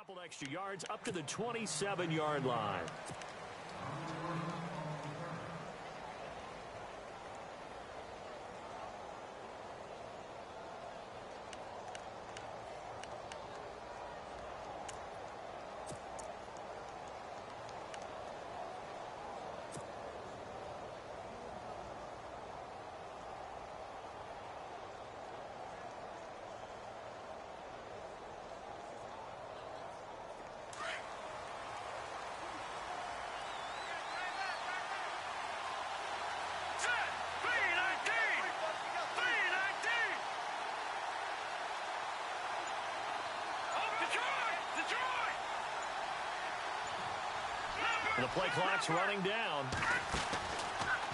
couple extra yards up to the 27-yard line. The play clock's running down.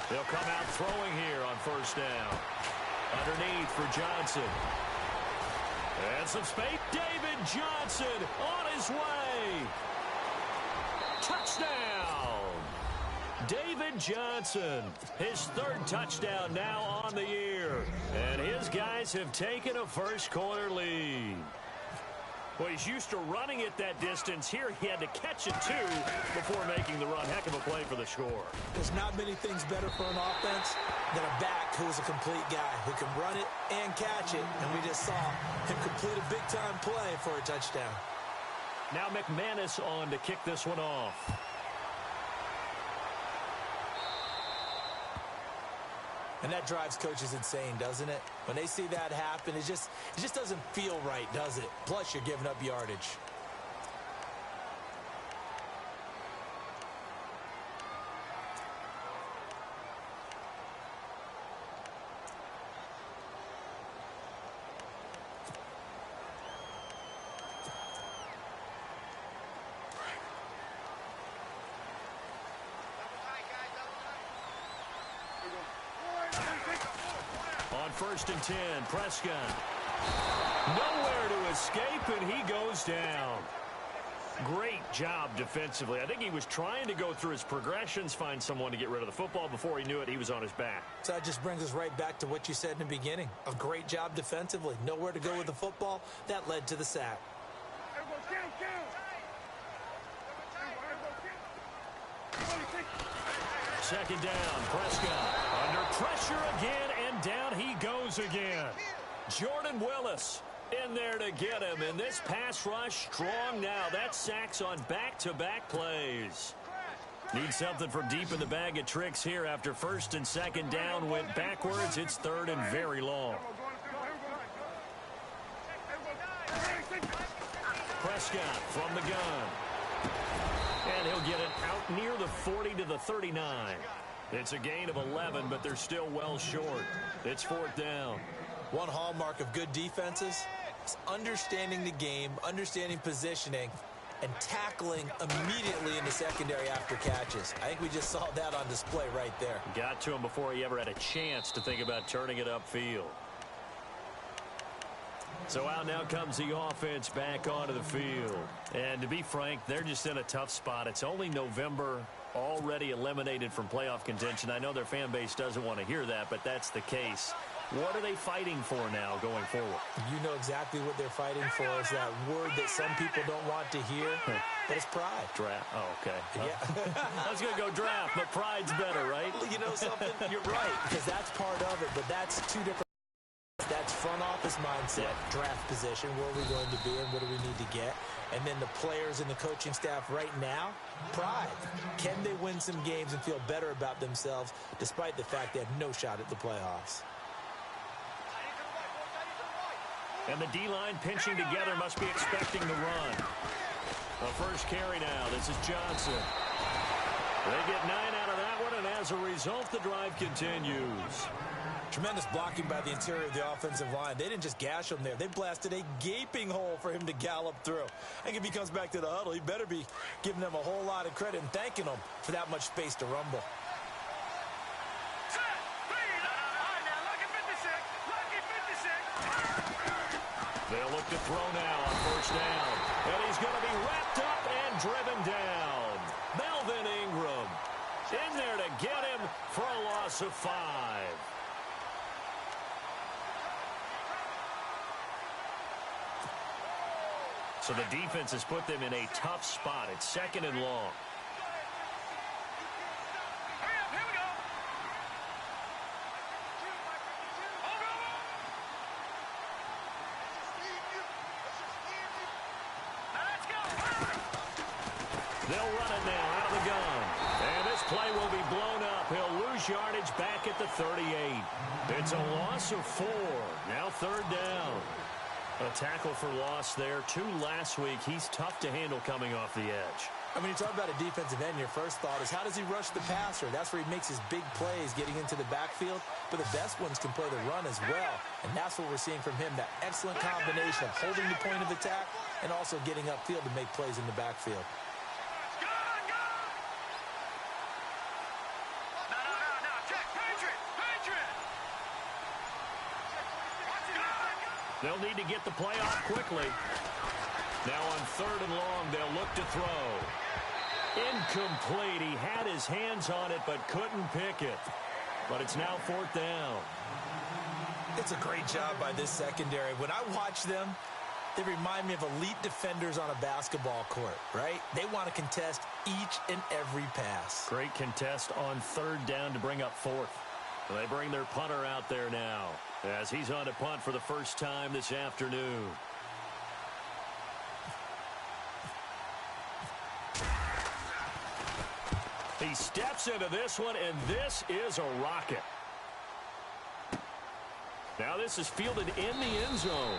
They'll come out throwing here on first down. Underneath for Johnson. And some space. David Johnson on his way. Touchdown. David Johnson, his third touchdown now on the year. And his guys have taken a first-quarter lead. Well, he's used to running it that distance. Here he had to catch it, too, before making the run. Heck of a play for the score. There's not many things better for an offense than a back who's a complete guy who can run it and catch it. And we just saw him complete a big-time play for a touchdown. Now McManus on to kick this one off. And that drives coaches insane, doesn't it? When they see that happen, it just doesn't feel right, does it? Plus, you're giving up yardage. On 1st and 10, Prescott. Nowhere to escape, and he goes down. Great job defensively. I think he was trying to go through his progressions, find someone to get rid of the football. Before he knew it, he was on his back. So that just brings us right back to what you said in the beginning. A great job defensively. Nowhere to go with the football. That led to the sack. Second down, Prescott under pressure again, and down he goes again. Jordan Willis in there to get him, and this pass rush strong now. That sacks on back-to-back plays. Need something from deep in the bag of tricks here after 1st and 2nd down went backwards. It's 3rd and very long. Prescott from the gun. And he'll get it out near the 40 to the 39. It's a gain of 11, but they're still well short. It's 4th down. One hallmark of good defenses is understanding the game, understanding positioning, and tackling immediately in the secondary after catches. I think we just saw that on display right there. Got to him before he ever had a chance to think about turning it upfield. So out now comes the offense back onto the field. And to be frank, they're just in a tough spot. It's only November, already eliminated from playoff contention. I know their fan base doesn't want to hear that, but that's the case. What are they fighting for now going forward? You know exactly what they're fighting for. Is that word that some people don't want to hear. But it's pride. Draft. Oh, okay. Yeah. I was going to go draft, but pride's better, right? You know something? You're right, because that's part of it, but that's two different. That's front office mindset, draft position, where are we going to be and what do we need to get? And then the players and the coaching staff right now, pride. Can they win some games and feel better about themselves despite the fact they have no shot at the playoffs? And the D-line pinching together, must be expecting the run. The first carry now. This is Johnson. They get 9 out of that one, and as a result, the drive continues. Tremendous blocking by the interior of the offensive line. They didn't just gash him there. They blasted a gaping hole for him to gallop through. I think if he comes back to the huddle, he better be giving them a whole lot of credit and thanking them for that much space to rumble. They'll look to throw now on 1st down. And he's going to be wrapped up and driven down. Melvin Ingram in there to get him for a loss of 5. So the defense has put them in a tough spot. It's 2nd and long. They'll run it now out of the gun. And this play will be blown up. He'll lose yardage back at the 38. It's a loss of 4. Now 3rd down. A tackle for loss there. 2 last week. He's tough to handle coming off the edge. I mean, you talk about a defensive end, your first thought is how does he rush the passer? That's where he makes his big plays getting into the backfield. But the best ones can play the run as well. And that's what we're seeing from him, that excellent combination of holding the point of attack and also getting upfield to make plays in the backfield. They'll need to get the play off quickly. Now on 3rd and long, they'll look to throw. Incomplete. He had his hands on it but couldn't pick it. But it's now 4th down. It's a great job by this secondary. When I watch them, they remind me of elite defenders on a basketball court, right? They want to contest each and every pass. Great contest on 3rd down to bring up 4th. They bring their punter out there now as he's on to punt for the first time this afternoon. He steps into this one, and this is a rocket. Now this is fielded in the end zone.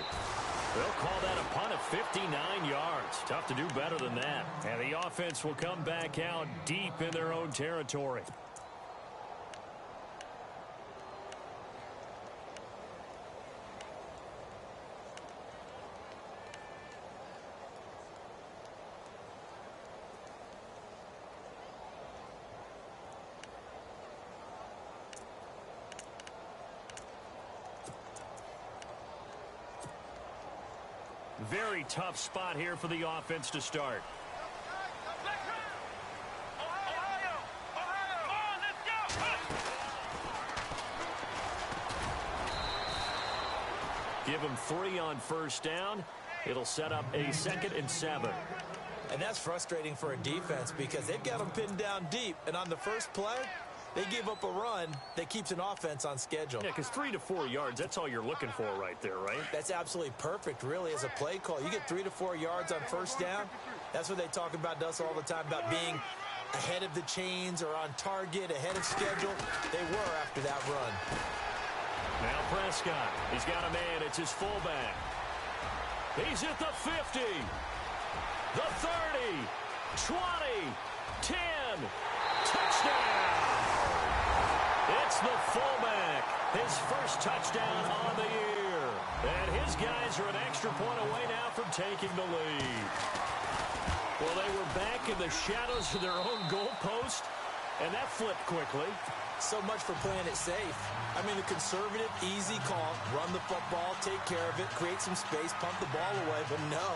They'll call that a punt of 59 yards. Tough to do better than that. And the offense will come back out deep in their own territory. Very tough spot here for the offense to start. Give him 3 on 1st down. It'll set up a 2nd and 7. And that's frustrating for a defense because they've got them pinned down deep. And on the first play, they give up a run that keeps an offense on schedule. Yeah, because 3 to 4 yards, that's all you're looking for right there, right? That's absolutely perfect, really, as a play call. You get 3 to 4 yards on 1st down. That's what they talk about to us all the time, about being ahead of the chains or on target, ahead of schedule. They were after that run. Now Prescott. He's got a man. It's his fullback. He's at the 50. The 30. 20. 10. Touchdown. It's the fullback. His first touchdown on the year. And his guys are an extra point away now from taking the lead. Well, they were back in the shadows of their own goalpost, and that flipped quickly. So much for playing it safe. I mean, the conservative, easy call, run the football, take care of it, create some space, pump the ball away, but no,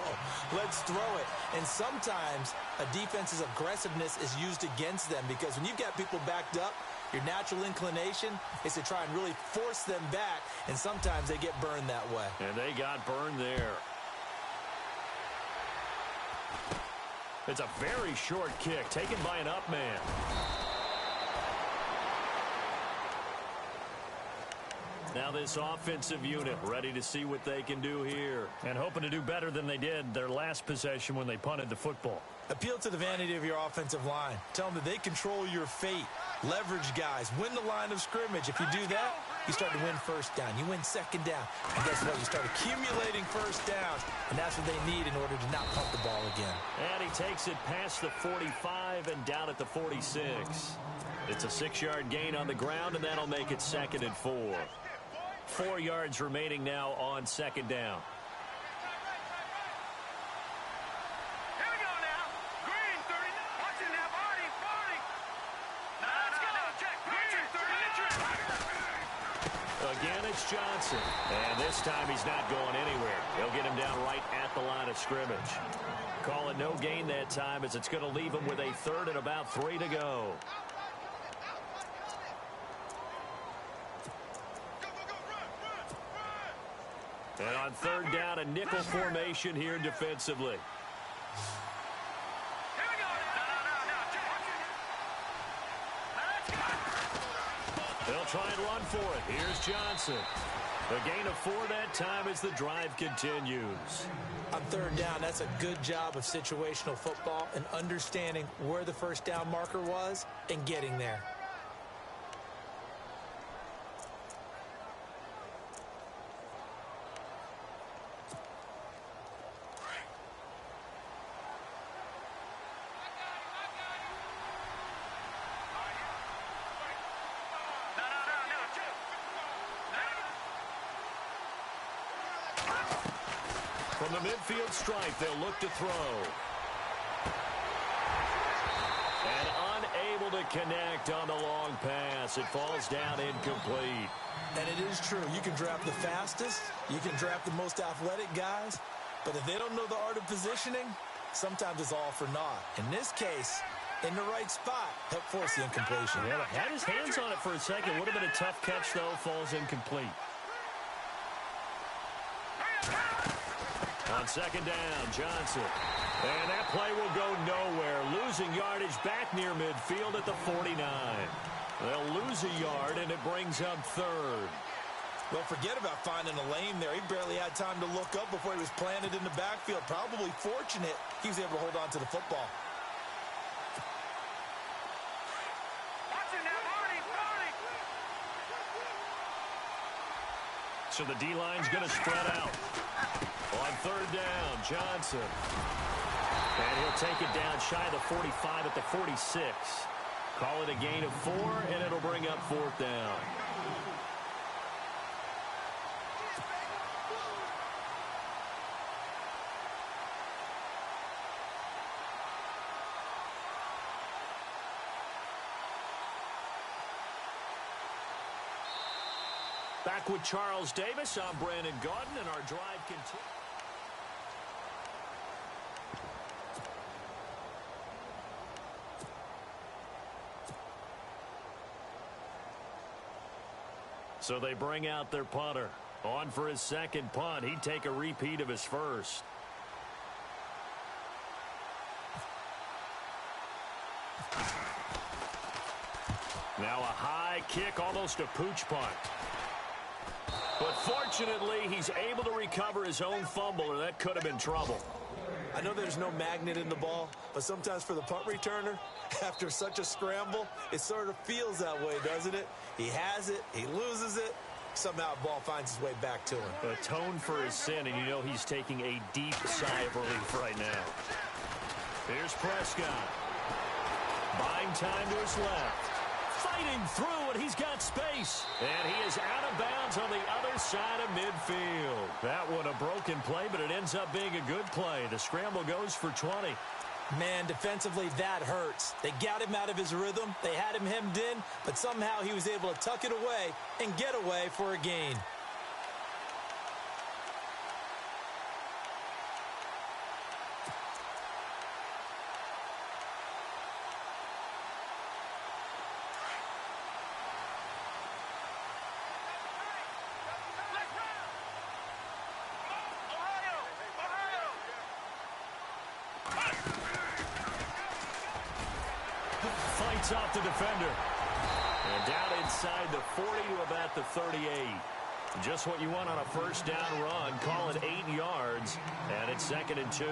let's throw it. And sometimes a defense's aggressiveness is used against them because when you've got people backed up, your natural inclination is to try and really force them back, and sometimes they get burned that way. And they got burned there. It's a very short kick taken by an up man. Now this offensive unit ready to see what they can do here and hoping to do better than they did their last possession when they punted the football. Appeal to the vanity of your offensive line. Tell them that they control your fate. Leverage guys. Win the line of scrimmage. If you do that, you start to win 1st down. You win 2nd down. And guess what? You start accumulating 1st downs. And that's what they need in order to not punt the ball again. And he takes it past the 45 and down at the 46. It's a 6-yard gain on the ground, and that'll make it 2nd and 4. 4 yards remaining now on 2nd down. Again, it's Johnson. And this time he's not going anywhere. They'll get him down right at the line of scrimmage. Call it no gain that time as it's going to leave him with a 3rd and about 3 to go. And on third down, a nickel formation here defensively. They'll try and run for it. Here's Johnson. A gain of 4 that time as the drive continues. On third down, that's a good job of situational football and understanding where the first down marker was and getting there. From the midfield stripe, they'll look to throw. And unable to connect on the long pass. It falls down incomplete. And it is true. You can draft the fastest. You can draft the most athletic guys. But if they don't know the art of positioning, sometimes it's all for naught. In this case, in the right spot, help force the incompletion. Yeah, had his hands on it for a second. Would have been a tough catch, though. Falls incomplete. On second down, Johnson. And that play will go nowhere. Losing yardage back near midfield at the 49. They'll lose a yard, and it brings up third. Well, forget about finding a lane there. He barely had time to look up before he was planted in the backfield. Probably fortunate he was able to hold on to the football. So the D-line's going to spread out. On third down, Johnson. And he'll take it down shy of the 45 at the 46. Call it a gain of 4, and it'll bring up fourth down. Back with Charles Davis, I'm Brandon Gaudin, and our drive continues. So they bring out their punter. On for his second punt. He'd take a repeat of his first. Now a high kick, almost a pooch punt. But fortunately, he's able to recover his own fumble, or that could have been trouble. I know there's no magnet in the ball, but sometimes for the punt returner, after such a scramble, it sort of feels that way, doesn't it? He has it, he loses it, somehow the ball finds its way back to him. Atone for his sin, and you know he's taking a deep sigh of relief right now. Here's Prescott. Buying time to his left. Fighting through, and he's got space. And he is out of bounds on the other side of midfield. That one a broken play, but it ends up being a good play. The scramble goes for 20. Man, defensively, that hurts. They got him out of his rhythm. They had him hemmed in, but somehow he was able to tuck it away and get away for a gain. Fights off the defender. And down inside the 40 to about the 38. Just what you want on a first down run. Call it 8 yards. And it's 2nd and 2.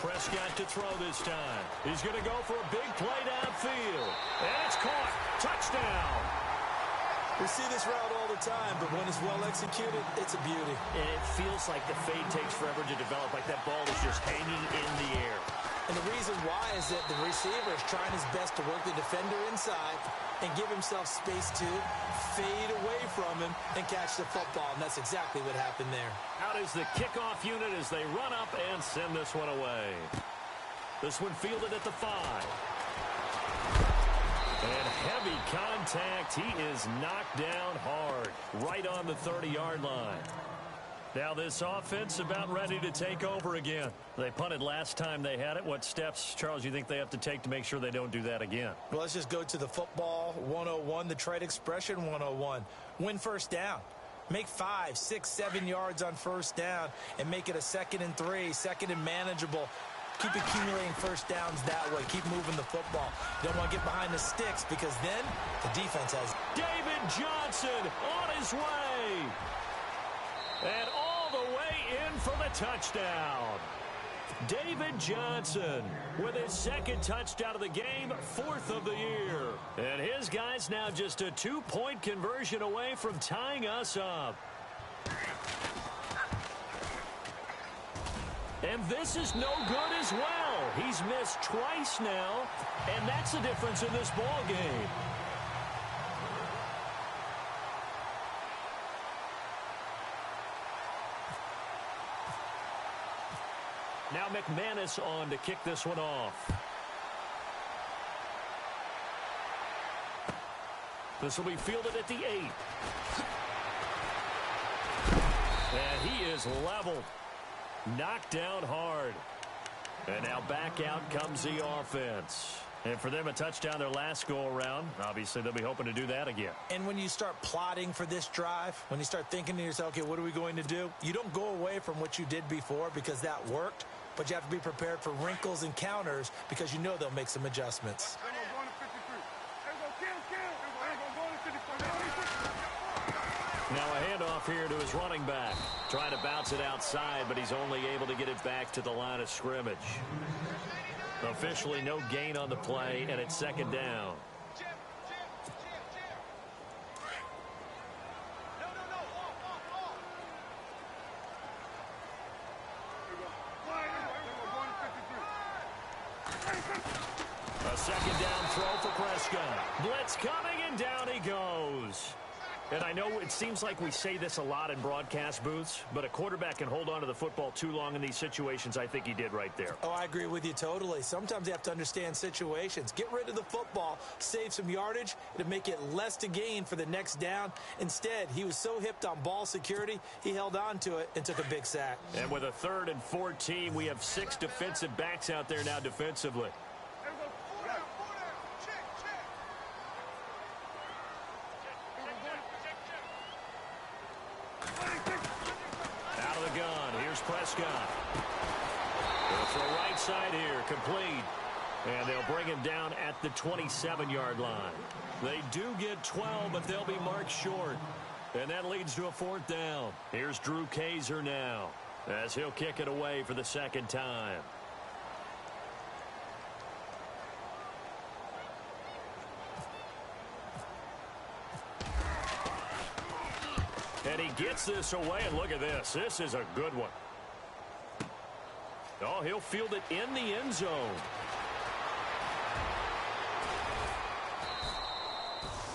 Prescott to throw this time. He's going to go for a big play downfield. And it's caught. Touchdown. We see this route all the time, but when it's well executed, it's a beauty. And it feels like the fade takes forever to develop, like that ball is just hanging in the air. And the reason why is that the receiver is trying his best to work the defender inside and give himself space to fade away from him and catch the football. And that's exactly what happened there. Out is the kickoff unit as they run up and send this one away. This one fielded at the 5. And heavy contact. He is knocked down hard right on the 30-yard line. Now this offense about ready to take over again. They punted last time they had it. What steps, Charles, you think they have to take to make sure they don't do that again? Well, let's just go to the football 101, the trade expression 101. Win first down. Make 5, 6, 7 yards on first down and make it a 2nd and 3, 2nd and manageable. Keep accumulating first downs that way. Keep moving the football. You don't want to get behind the sticks because then the defense has. David Johnson on his way. And all the way in for the touchdown. David Johnson with his 2nd touchdown of the game, 4th of the year. And his guys now just a 2-point conversion away from tying us up. And this is no good as well. He's missed twice now, and that's the difference in this ball game. Now McManus on to kick this one off. This will be fielded at the 8. And he is leveled. Knocked down hard. And now back out comes the offense. And for them, a touchdown their last go-around. Obviously, they'll be hoping to do that again. And when you start plotting for this drive, when you start thinking to yourself, okay, what are we going to do? You don't go away from what you did before because that worked. But you have to be prepared for wrinkles and counters because you know they'll make some adjustments. Now a handoff here to his running back. Trying to bounce it outside, but he's only able to get it back to the line of scrimmage. Officially no gain on the play, and it's 2nd down. A 2nd down throw for Prescott. Blitz coming, and down he goes. And I know it seems like we say this a lot in broadcast booths, but a quarterback can hold on to the football too long in these situations. I think he did right there. Oh, I agree with you totally. Sometimes you have to understand situations. Get rid of the football, save some yardage, to make it less to gain for the next down. Instead, he was so hipped on ball security, he held on to it and took a big sack. And with a 3rd and 14, we have 6 defensive backs out there now defensively. Prescott. They'll throw right side here, complete. And they'll bring him down at the 27-yard line. They do get 12, but they'll be marked short. And that leads to a 4th down. Here's Drew Kaiser now as he'll kick it away for the 2nd time. And he gets this away, and look at this. This is a good one. Oh, he'll field it in the end zone.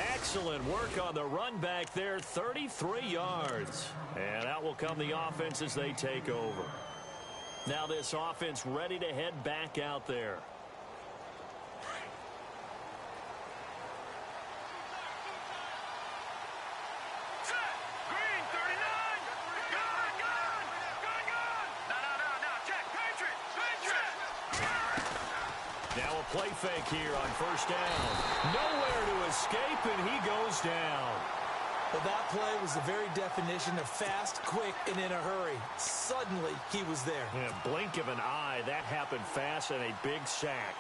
Excellent work on the run back there, 33 yards. And out will come the offense as they take over. Now this offense ready to head back out there. Now a play fake here on first down. Nowhere to escape, and he goes down. Well, that play was the very definition of fast, quick, and in a hurry. Suddenly, he was there. Yeah, blink of an eye. That happened fast and a big sack.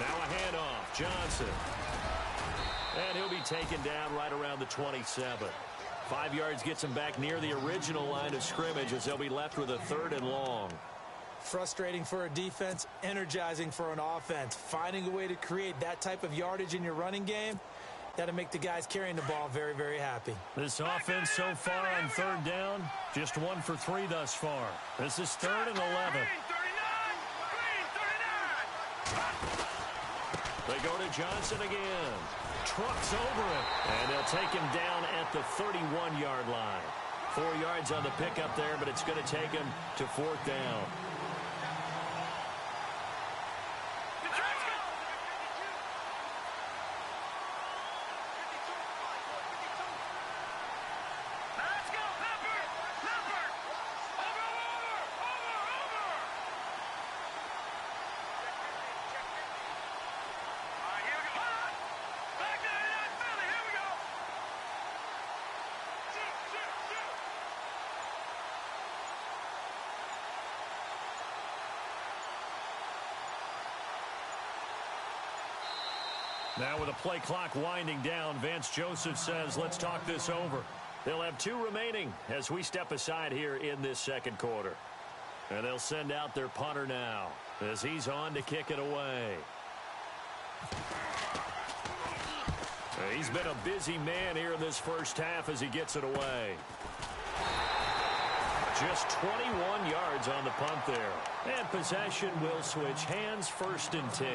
Now a handoff. Johnson. And he'll be taken down right around the 27. 5 yards gets him back near the original line of scrimmage as they'll be left with a 3rd and long. Frustrating for a defense, energizing for an offense. Finding a way to create that type of yardage in your running game, that'll make the guys carrying the ball very, very happy. This offense so far on 3rd down, just 1 for 3 thus far. This is 3rd and 11. They go to Johnson again. trucks over him. And they'll take him down at the 31-yard line. 4 yards on the pickup there, but it's going to take him to 4th down. Now with the play clock winding down, Vance Joseph says, let's talk this over. They'll have 2 remaining as we step aside here in this second quarter. And they'll send out their punter now as he's on to kick it away. He's been a busy man here in this first half as he gets it away. Just 21 yards on the punt there. And possession will switch hands, 1st and 10.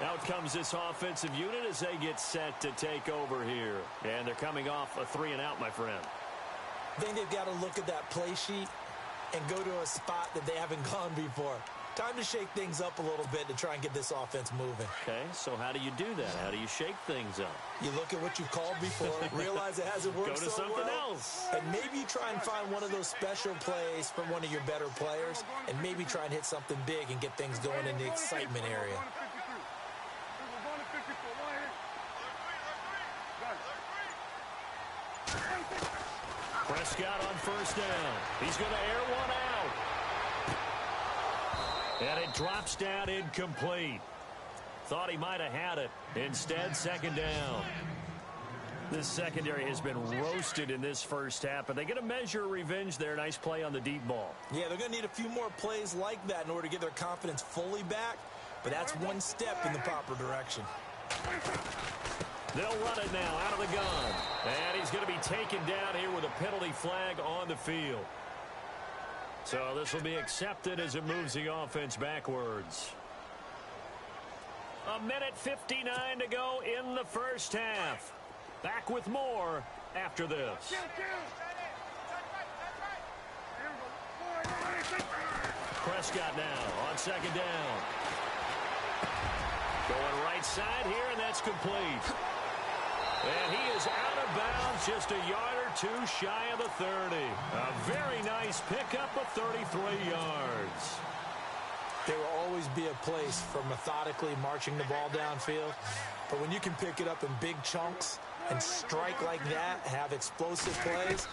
Out comes this offensive unit as they get set to take over here. And they're coming off a 3-and-out, my friend. I think they've got to look at that play sheet and go to a spot that they haven't gone before. Time to shake things up a little bit to try and get this offense moving. Okay, so how do you do that? How do you shake things up? You look at what you've called before, realize it hasn't worked so well. Go to something else. And maybe you try and find one of those special plays from one of your better players, and maybe try and hit something big and get things going in the excitement area. Prescott on 1st down. He's going to air one out. And it drops down incomplete. Thought he might have had it. Instead, 2nd down. This secondary has been roasted in this first half, but they get a measure of revenge there. Nice play on the deep ball. Yeah, they're going to need a few more plays like that in order to get their confidence fully back, but that's one step in the proper direction. They'll run it now out of the gun. And he's going to be taken down here with a penalty flag on the field. So this will be accepted as it moves the offense backwards. 1:59 to go in the first half. Back with more after this. Prescott now on 2nd down. Going right side here, and that's complete. And he is out of bounds, just a yard or 2 shy of the 30. A very nice pickup of 33 yards. There will always be a place for methodically marching the ball downfield. But when you can pick it up in big chunks and strike like that, have explosive plays,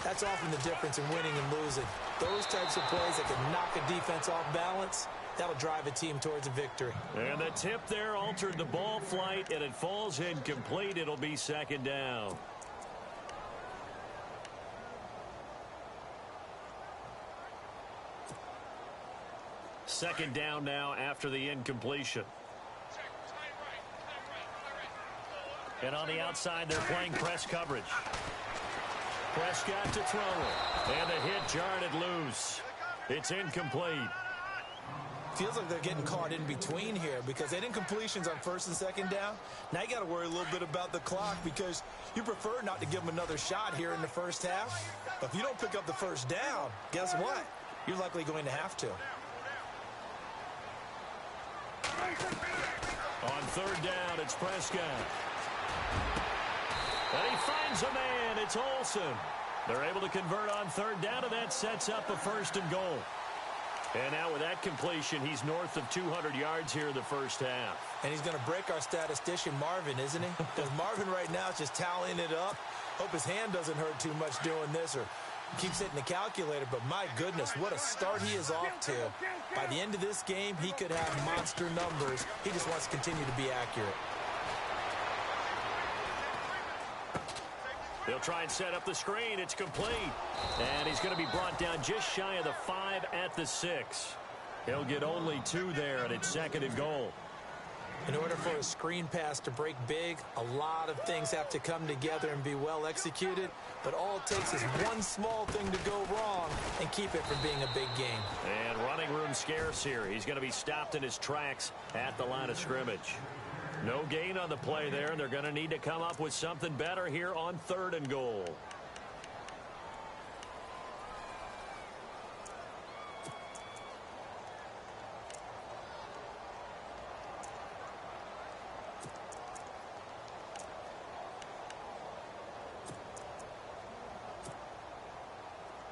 that's often the difference in winning and losing. Those types of plays that can knock a defense off balance, that'll drive a team towards a victory. And the tip there altered the ball flight, and it falls incomplete. It'll be 2nd down. Second down now after the incompletion. And on the outside, they're playing press coverage. Prescott to throw it. And the hit jarred it loose. It's incomplete. Feels like they're getting caught in between here because they did incompletions on 1st and 2nd down. Now you got to worry a little bit about the clock because you prefer not to give them another shot here in the first half. But if you don't pick up the 1st down, guess what? You're likely going to have to. On 3rd down, it's Prescott. And he finds a man. It's Olsen. They're able to convert on 3rd down, and that sets up a 1st and goal. And now with that completion, he's north of 200 yards here in the first half. And he's going to break our statistician, Marvin, isn't he? Because Marvin right now is just tallying it up. Hope his hand doesn't hurt too much doing this or keeps hitting the calculator. But my goodness, what a start he is off to. By the end of this game, he could have monster numbers. He just wants to continue to be accurate. They'll try and set up the screen. It's complete. And he's going to be brought down just shy of the 5 at the 6. He'll get only 2 there, and it's 2nd and goal. In order for a screen pass to break big, a lot of things have to come together and be well executed. But all it takes is one small thing to go wrong and keep it from being a big game. And running room scarce here. He's going to be stopped in his tracks at the line of scrimmage. No gain on the play there, and they're going to need to come up with something better here on 3rd and goal.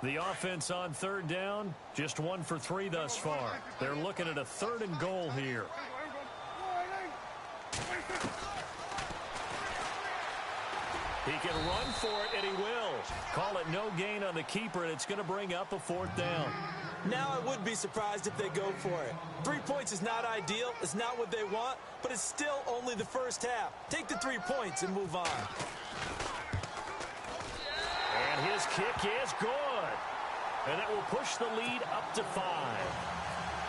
The offense on 3rd down, just 1 for 3 thus far. They're looking at a 3rd and goal here. He can run for it, and he will. Call it no gain on the keeper, and it's going to bring up a 4th down. Now I would be surprised if they go for it. 3 points is not ideal. It's not what they want, but it's still only the first half. Take the 3 points and move on. And his kick is good. And that will push the lead up to 5.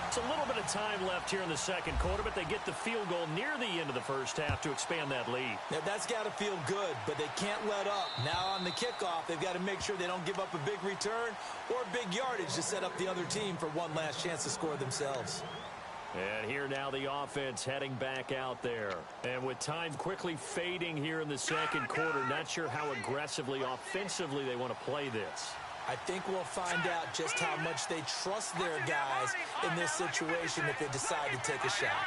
It's a little bit of time left here in the 2nd quarter, but they get the field goal near the end of the 1st half to expand that lead. Now, that's got to feel good, but they can't let up. Now on the kickoff, they've got to make sure they don't give up a big return or big yardage to set up the other team for one last chance to score themselves. And here now the offense heading back out there. And with time quickly fading here in the 2nd quarter, not sure how aggressively, offensively they want to play this. I think we'll find out just how much they trust their guys in this situation if they decide to take a shot.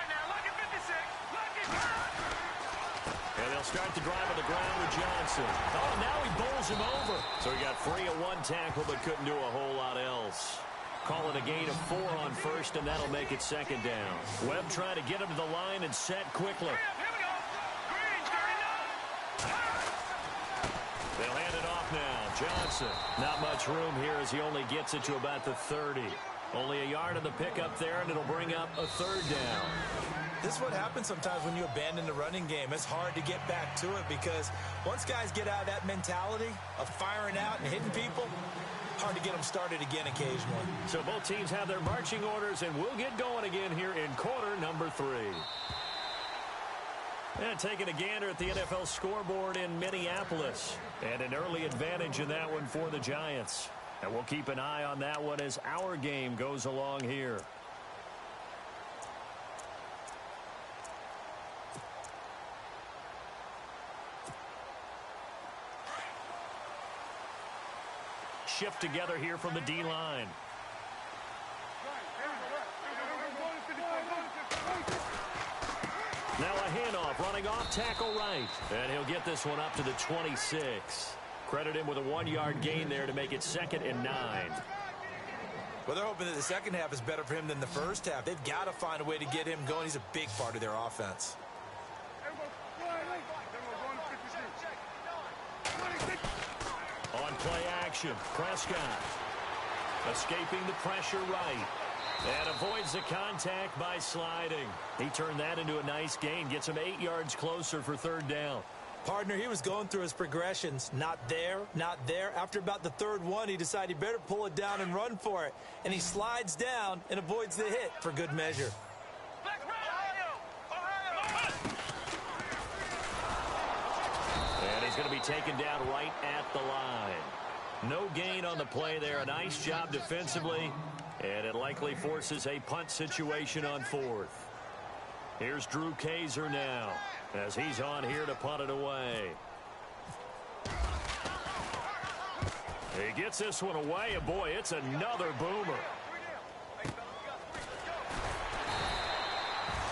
And they'll start the drive on the ground with Johnson. Oh, now he bowls him over. So he got free of 1 tackle but couldn't do a whole lot else. Call it a gain of 4 on 1st, and that'll make it 2nd down. Webb trying to get him to the line and set quickly. They'll hand it off now. Johnson. Not much room here as he only gets it to about the 30. Only a yard of the pickup there, and it'll bring up a 3rd down. This is what happens sometimes when you abandon the running game. It's hard to get back to it because once guys get out of that mentality of firing out and hitting people, hard to get them started again occasionally. So both teams have their marching orders, and we'll get going again here in quarter number 3. And taking a gander at the NFL scoreboard in Minneapolis. And an early advantage in that one for the Giants. And we'll keep an eye on that one as our game goes along here. Shift together here from the D-line. Now a handoff, running off tackle right. And he'll get this one up to the 26. Credit him with a 1-yard gain there to make it 2nd and 9. Well, they're hoping that the 2nd half is better for him than the 1st half. They've got to find a way to get him going. He's a big part of their offense. On play action, Prescott escaping the pressure right. And avoids the contact by sliding. He turned that into a nice gain. Gets him 8 yards closer for 3rd down. Partner, he was going through his progressions. Not there, not there. After about the 3rd one, he decided he better pull it down and run for it. And he slides down and avoids the hit for good measure. And he's going to be taken down right at the line. No gain on the play there. A nice job defensively. And it likely forces a punt situation on 4th. Here's Drew Kaiser now as he's on here to punt it away. He gets this one away, and boy, it's another boomer.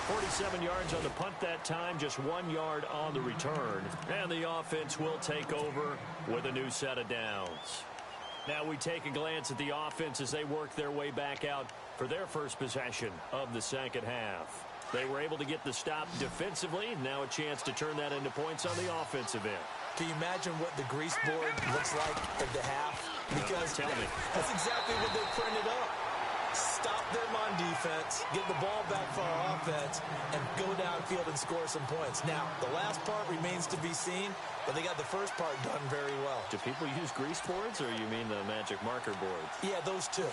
47 yards on the punt that time, just 1 yard on the return. And the offense will take over with a new set of downs. Now we take a glance at the offense as they work their way back out for their first possession of the 2nd half. They were able to get the stop defensively. Now a chance to turn that into points on the offensive end. Can you imagine what the grease board looks like at the half? Because tell me. That's exactly what they printed up. Stop them on defense, get the ball back for our offense, and go downfield and score some points. Now, the last part remains to be seen, but they got the first part done very well. Do people use grease boards, or you mean the magic marker boards? Yeah, those two.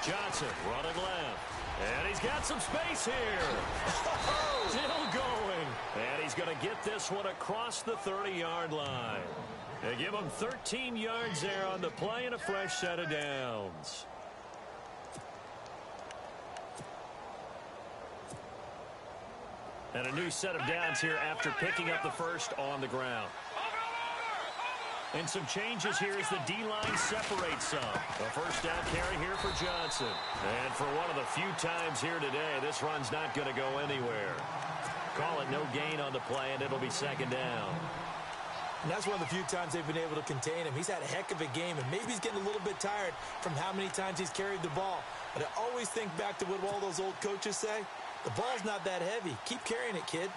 Johnson running left. And he's got some space here. Still going. And he's going to get this one across the 30-yard line. They give him 13 yards there on the play and a fresh set of downs. And a new set of downs here after picking up the first on the ground. And some changes here as the D-line separates some. A first down carry here for Johnson. And for one of the few times here today, this run's not going to go anywhere. Call it no gain on the play, and it'll be second down. And that's one of the few times they've been able to contain him. He's had a heck of a game, and maybe he's getting a little bit tired from how many times he's carried the ball. But I always think back to what all those old coaches say. The ball's not that heavy. Keep carrying it, kid.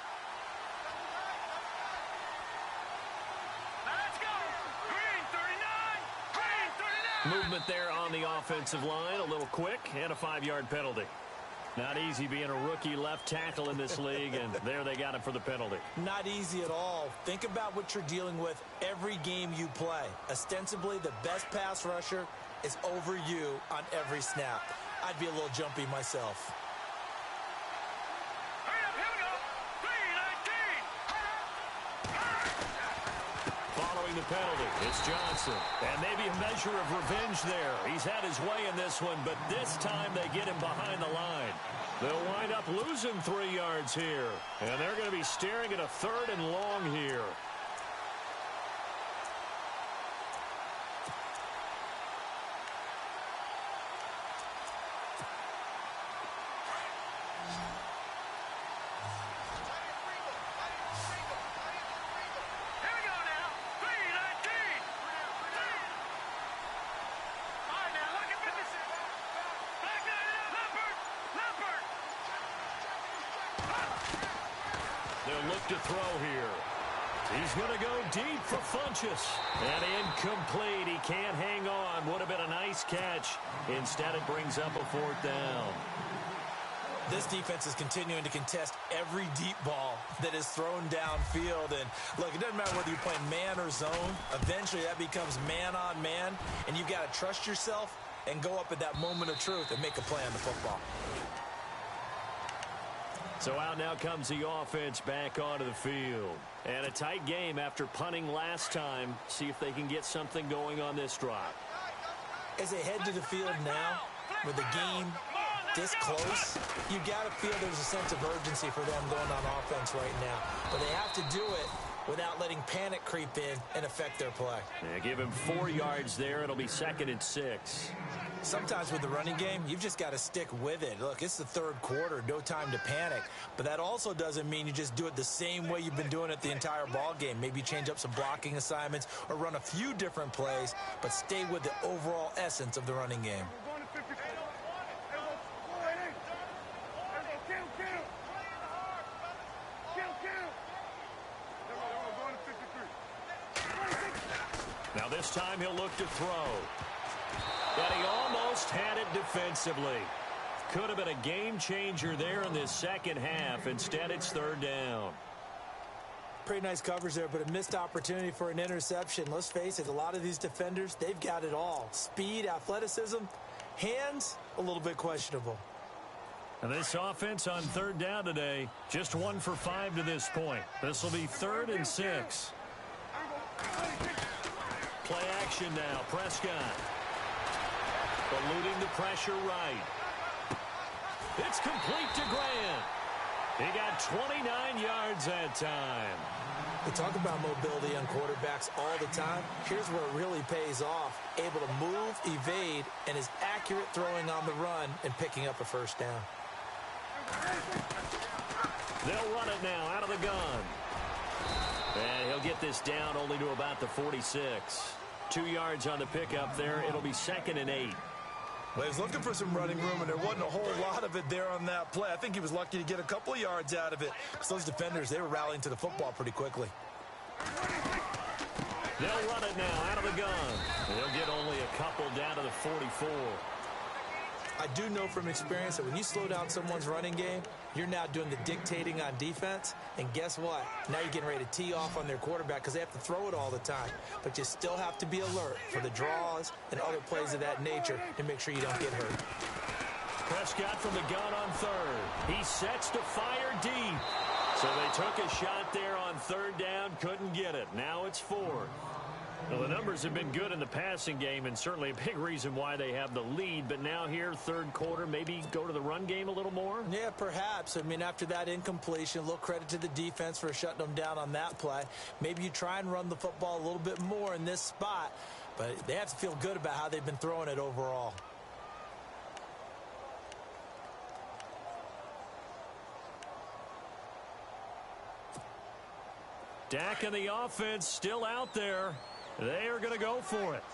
Movement there on the offensive line, a little quick, and a 5-yard penalty. Not easy being a rookie left tackle in this league, and there they got him for the penalty. Not easy at all. Think about what you're dealing with every game you play. Ostensibly, the best pass rusher is over you on every snap. I'd be a little jumpy myself. The penalty. It's Johnson. And maybe a measure of revenge there. He's had his way in this one, but this time they get him behind the line. They'll wind up losing 3 yards here. And they're going to be staring at a 3rd and long here. They'll look to throw here. He's going to go deep for Funchess. And incomplete. He can't hang on. Would have been a nice catch. Instead, it brings up a 4th down. This defense is continuing to contest every deep ball that is thrown downfield. And, look, it doesn't matter whether you're playing man or zone. Eventually, that becomes man-on-man. And you've got to trust yourself and go up at that moment of truth and make a play on the football. So out now comes the offense back onto the field. And a tight game after punting last time. See if they can get something going on this drive. As they head to the field now, with the game this close, you got to feel there's a sense of urgency for them going on offense right now. But they have to do it without letting panic creep in and affect their play. Yeah, give him 4 yards there. It'll be 2nd and 6. Sometimes with the running game, you've just got to stick with it. Look, it's the 3rd quarter, no time to panic. But that also doesn't mean you just do it the same way you've been doing it the entire ball game. Maybe change up some blocking assignments or run a few different plays, but stay with the overall essence of the running game. Now this time he'll look to throw. And he almost had it defensively. Could have been a game changer there in this second half. Instead, it's 3rd down. Pretty nice coverage there, but a missed opportunity for an interception. Let's face it, a lot of these defenders, they've got it all. Speed, athleticism, hands, a little bit questionable. And this offense on 3rd down today, just 1 for 5 to this point. This will be 3rd and 6. Play action now, Prescott. Eluding the pressure right. It's complete to Grant. He got 29 yards that time. We talk about mobility on quarterbacks all the time. Here's where it really pays off. Able to move, evade, and is accurate throwing on the run and picking up a first down. They'll run it now out of the gun. And he'll get this down only to about the 46. 2 yards on the pickup there. It'll be 2nd and 8. Well, he was looking for some running room, and there wasn't a whole lot of it there on that play. I think he was lucky to get a couple of yards out of it, because those defenders, they were rallying to the football pretty quickly. They'll run it now out of the gun. They'll get only a couple down to the 44. I do know from experience that when you slow down someone's running game, you're now doing the dictating on defense. And guess what? Now you're getting ready to tee off on their quarterback because they have to throw it all the time. But you still have to be alert for the draws and other plays of that nature to make sure you don't get hurt. Prescott from the gun on third. He sets to fire deep. So they took a shot there on third down, couldn't get it. Now it's fourth. Well, the numbers have been good in the passing game and certainly a big reason why they have the lead. But now here, third quarter, maybe go to the run game a little more? Yeah, perhaps. I mean, after that incompletion, a little credit to the defense for shutting them down on that play. Maybe you try and run the football a little bit more in this spot. But they have to feel good about how they've been throwing it overall. Dak and the offense still out there. They are going to go for it.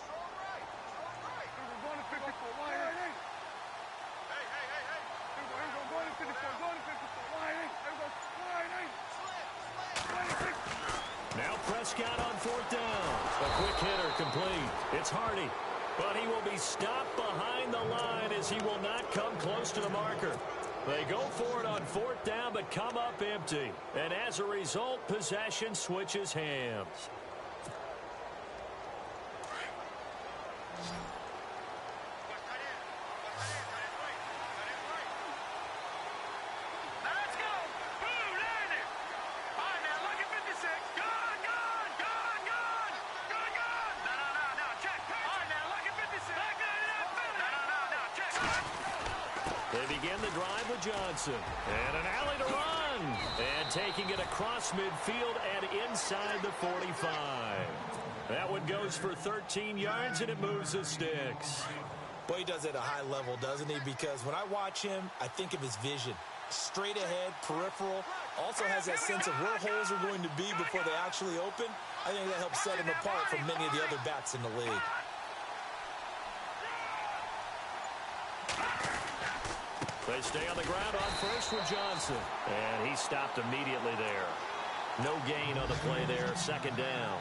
Now Prescott on fourth down. A quick hitter complete. It's Hardy. But he will be stopped behind the line as he will not come close to the marker. They go for it on fourth down, but come up empty. And as a result, possession switches hands. They begin the drive with Johnson. And an alley to run. And taking it across midfield and inside the 45. That one goes for 13 yards, and it moves the sticks. Boy, he does it at a high level, doesn't he? Because when I watch him, I think of his vision. Straight ahead, peripheral. Also has that sense of where holes are going to be before they actually open. I think that helps set him apart from many of the other backs in the league. They stay on the ground on first with Johnson. And he stopped immediately there. No gain on the play there. Second down.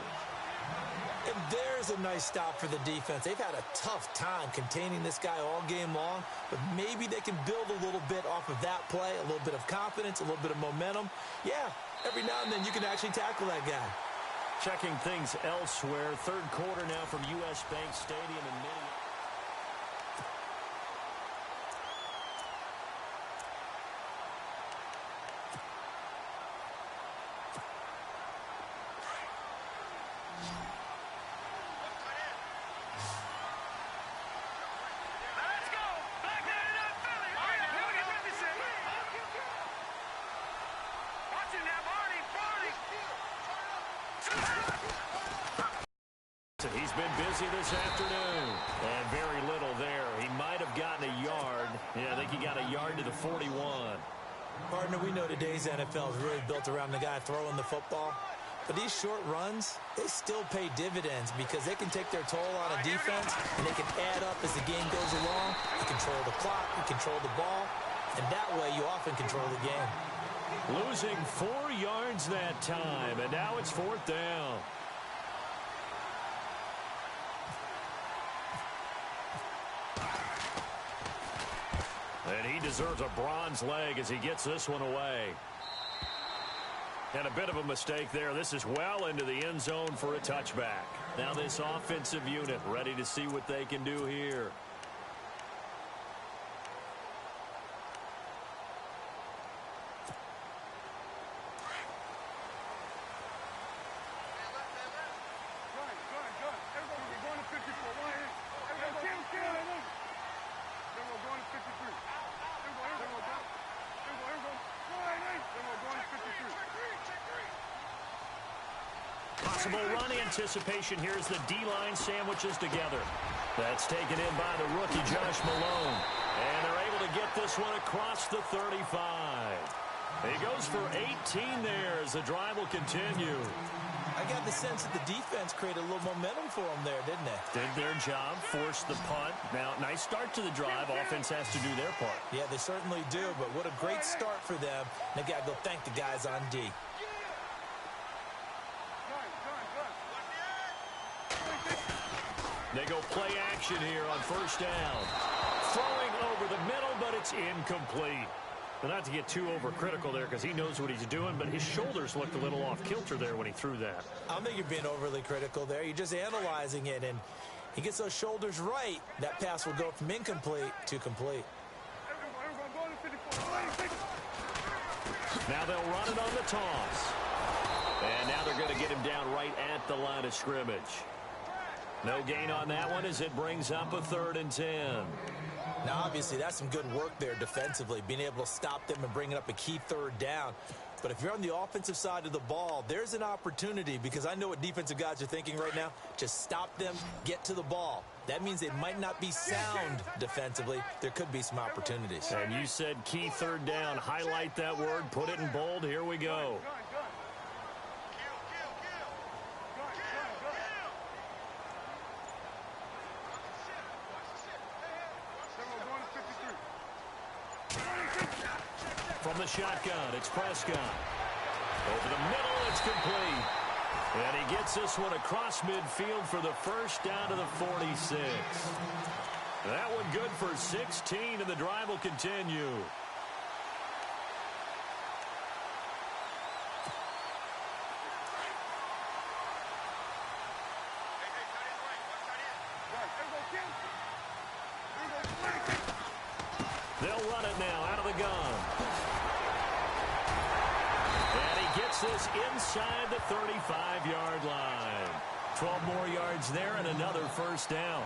And there's a nice stop for the defense. They've had a tough time containing this guy all game long. But maybe they can build a little bit off of that play. A little bit of confidence, a little bit of momentum. Yeah, every now and then you can actually tackle that guy. Checking things elsewhere. Third quarter now from U.S. Bank Stadium in Minneapolis. He's been busy this afternoon. And very little there. He might have gotten a yard. Yeah, I think he got a yard to the 41. Partner, we know today's NFL is really built around the guy throwing the football. But these short runs, they still pay dividends because they can take their toll on a defense and they can add up as the game goes along. You control the clock, you control the ball, and that way you often control the game. Losing 4 yards that time, and now it's fourth down. And he deserves a bronze leg as he gets this one away. And a bit of a mistake there. This is well into the end zone for a touchback. Now this offensive unit ready to see what they can do here. Possible run anticipation here as the D-line sandwiches together. That's taken in by the rookie Josh Malone. And they're able to get this one across the 35. He goes for 18 there as the drive will continue. I got the sense that the defense created a little momentum for them there, didn't they? Did their job, forced the punt. Now, nice start to the drive. Offense has to do their part. Yeah, they certainly do, but what a great start for them. They got to go thank the guys on D. They go play action here on first down. Throwing over the middle, but it's incomplete. But not to get too overcritical there because he knows what he's doing, but his shoulders looked a little off kilter there when he threw that. I don't think you're being overly critical there. You're just analyzing it, and he gets those shoulders right. That pass will go from incomplete to complete. Now they'll run it on the toss. And now they're going to get him down right at the line of scrimmage. No gain on that one as it brings up a 3rd and 10. Now, obviously, that's some good work there defensively, being able to stop them and bringing up a key 3rd down. But if you're on the offensive side of the ball, there's an opportunity because I know what defensive guys are thinking right now. Just stop them, get to the ball. That means they might not be sound defensively. There could be some opportunities. And you said key 3rd down. Highlight that word, put it in bold. Here we go. From the shotgun, it's Prescott. Over the middle, it's complete. And he gets this one across midfield for the first down to the 46. That one good for 16, and the drive will continue. They'll run it now out of the gun. And he gets this inside the 35-yard line. 12 more yards there and another first down.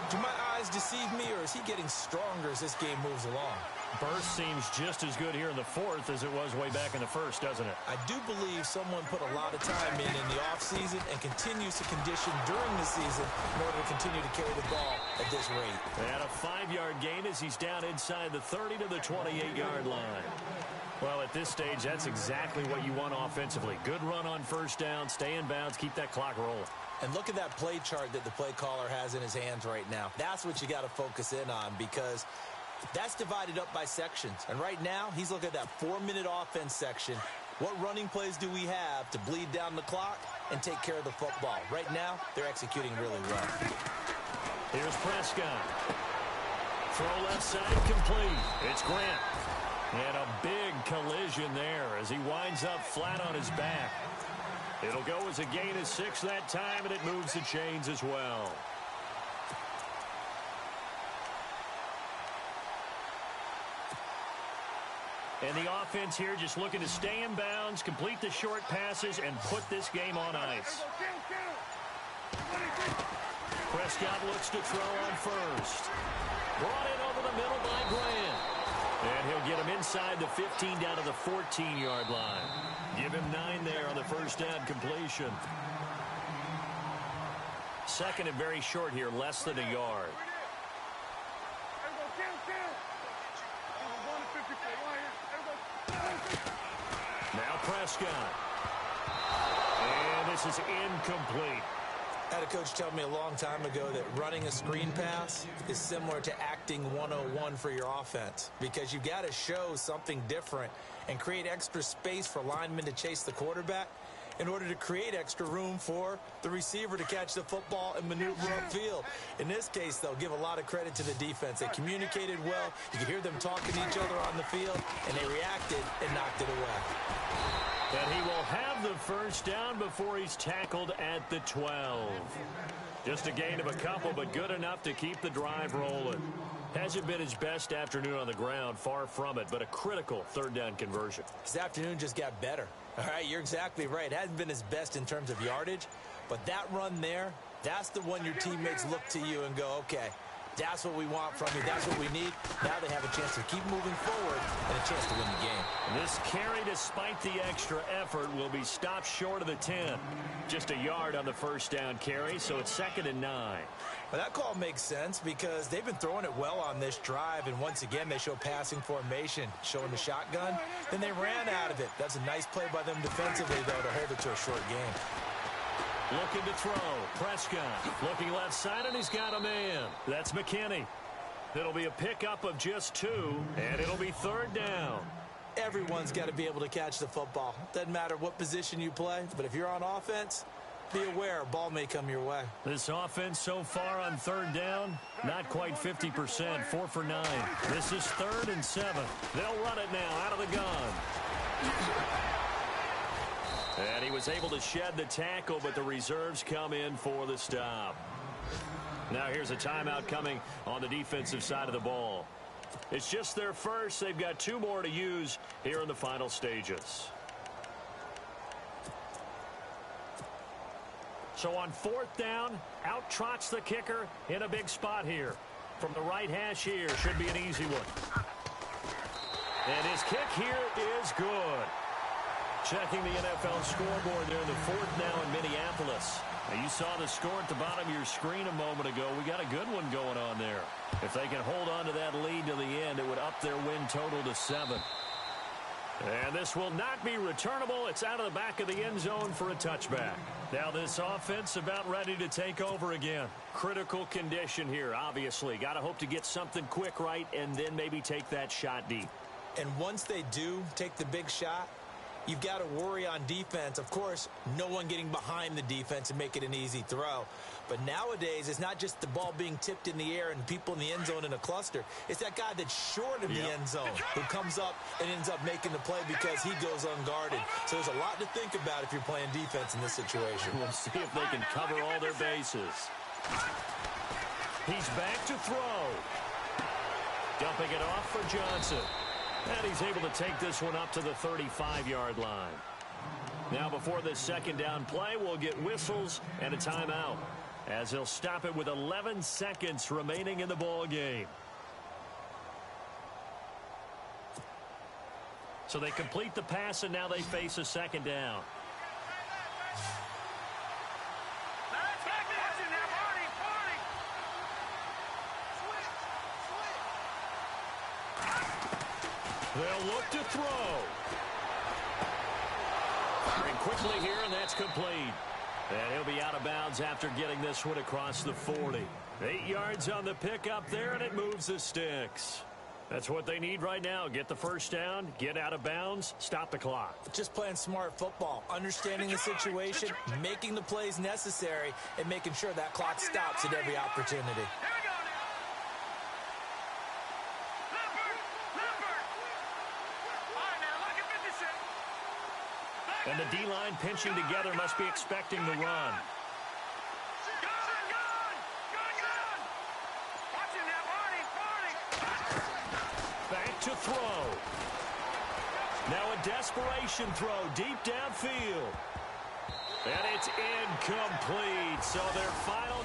Do my eyes deceive me, or is he getting stronger as this game moves along? Burst seems just as good here in the 4th as it was way back in the 1st, doesn't it? I do believe someone put a lot of time in the offseason and continues to condition during the season in order to continue to carry the ball at this rate. And a 5-yard gain as he's down inside the 30 to the 28-yard line. Well, at this stage, that's exactly what you want offensively. Good run on first down, stay in bounds, keep that clock rolling. And look at that play chart that the play caller has in his hands right now. That's what you got to focus in on because that's divided up by sections. And right now, he's looking at that 4-minute offense section. What running plays do we have to bleed down the clock and take care of the football? Right now, they're executing really well. Here's Prescott. Throw left side complete. It's Grant. And a big collision there as he winds up flat on his back. It'll go as a gain of 6 that time, and it moves the chains as well. And the offense here just looking to stay in bounds, complete the short passes, and put this game on ice. Prescott looks to throw on first. Brought in over the middle by Grant. And he'll get him inside the 15 down to the 14-yard line. Give him 9 there on the first down completion. 2nd and very short here, less than a yard. Now Prescott. And this is incomplete. I had a coach tell me a long time ago that running a screen pass is similar to acting 101 for your offense because you've got to show something different and create extra space for linemen to chase the quarterback in order to create extra room for the receiver to catch the football and maneuver upfield. In this case, though, give a lot of credit to the defense. They communicated well. You could hear them talking to each other on the field, and they reacted and knocked it away. And he will have the first down before he's tackled at the 12. Just a gain of a couple, but good enough to keep the drive rolling. Hasn't been his best afternoon on the ground, far from it, but a critical 3rd down conversion. His afternoon just got better. All right, you're exactly right. It hasn't been his best in terms of yardage, but that run there, that's the one your teammates look to you and go, okay, that's what we want from you. That's what we need. Now they have a chance to keep moving forward and a chance to win the game. This carry, despite the extra effort, will be stopped short of the 10. Just a yard on the first down carry, so it's 2nd and 9. Well, that call makes sense because they've been throwing it well on this drive, and once again, they show passing formation, showing the shotgun. Then they ran out of it. That's a nice play by them defensively, though, to hold it to a short game. Looking to throw. Prescott looking left side, and he's got a man. That's McKinney. It'll be a pickup of just 2, and it'll be 3rd down. Everyone's got to be able to catch the football. Doesn't matter what position you play, but if you're on offense, be aware, ball may come your way. This offense so far on third down, not quite 50%, 4 for 9. This is 3rd and 7. They'll run it now out of the gun. And he was able to shed the tackle, but the reserves come in for the stop. Now here's a timeout coming on the defensive side of the ball. It's just their first. They've got 2 more to use here in the final stages. So on 4th down, out trots the kicker in a big spot here. From the right hash here, should be an easy one. And his kick here is good. Checking the NFL scoreboard there in the 4th now in Minneapolis. Now you saw the score at the bottom of your screen a moment ago. We got a good one going on there. If they can hold on to that lead to the end, it would up their win total to 7. And this will not be returnable. It's out of the back of the end zone for a touchback. Now this offense about ready to take over again. Critical condition here, obviously. Got to hope to get something quick right and then maybe take that shot deep. And once they do take the big shot, you've got to worry on defense. Of course, no one getting behind the defense and make it an easy throw. But nowadays, it's not just the ball being tipped in the air and people in the end zone in a cluster. It's that guy that's short of the end zone who comes up and ends up making the play because he goes unguarded. So there's a lot to think about if you're playing defense in this situation. We'll see if they can cover all their bases. He's back to throw. Dumping it off for Johnson. And he's able to take this one up to the 35-yard line. Now before this second down play, we'll get whistles and a timeout, as he'll stop it with 11 seconds remaining in the ball game. So they complete the pass, and now they face a second down. They'll look to throw. Firing quickly here, and that's complete. And he'll be out of bounds after getting this one across the 40. 8 yards on the pickup there, and it moves the sticks. That's what they need right now. Get the first down, get out of bounds, stop the clock. Just playing smart football, understanding the situation, making the plays necessary, and making sure that clock stops at every opportunity. And the D-line pinching together must be expecting the run. Back to throw. Now a desperation throw deep downfield. And it's incomplete. So their final